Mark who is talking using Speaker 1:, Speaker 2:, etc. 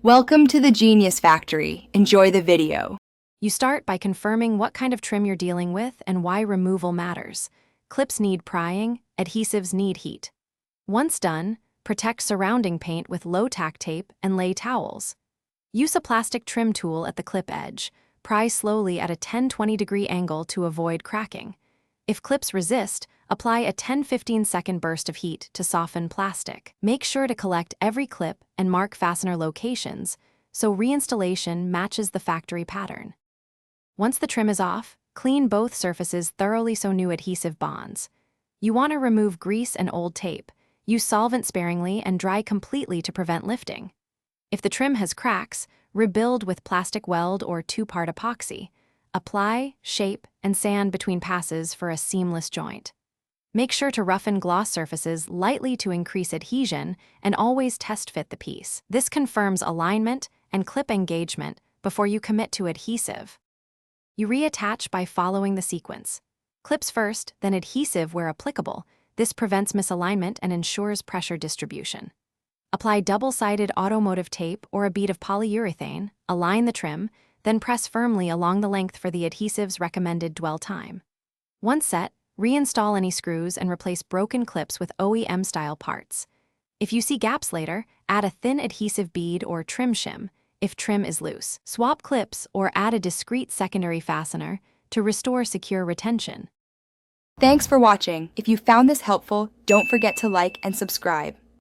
Speaker 1: Welcome to the Genius Factory. Enjoy the video.
Speaker 2: You start by confirming what kind of trim you're dealing with and why removal matters. Clips need prying, adhesives need heat. Once done, protect surrounding paint with low-tack tape and lay towels. Use a plastic trim tool at the clip edge. Pry slowly at a 10-20 degree angle to avoid cracking. If clips resist, apply a 10-15 second burst of heat to soften plastic. Make sure to collect every clip and mark fastener locations so reinstallation matches the factory pattern. Once the trim is off, clean both surfaces thoroughly so new adhesive bonds. You want to remove grease and old tape. Use solvent sparingly and dry completely to prevent lifting. If the trim has cracks, rebuild with plastic weld or 2-part epoxy. Apply, shape, and sand between passes for a seamless joint. Make sure to roughen gloss surfaces lightly to increase adhesion and always test fit the piece. This confirms alignment and clip engagement before you commit to adhesive. You reattach by following the sequence. Clips first, then adhesive where applicable. This prevents misalignment and ensures pressure distribution. Apply double-sided automotive tape or a bead of polyurethane, align the trim, then press firmly along the length for the adhesive's recommended dwell time. Once set, reinstall any screws and replace broken clips with OEM-style parts. If you see gaps later, add a thin adhesive bead or trim shim if trim is loose. Swap clips or add a discreet secondary fastener to restore secure retention.
Speaker 1: Thanks for watching. If you found this helpful, don't forget to like and subscribe.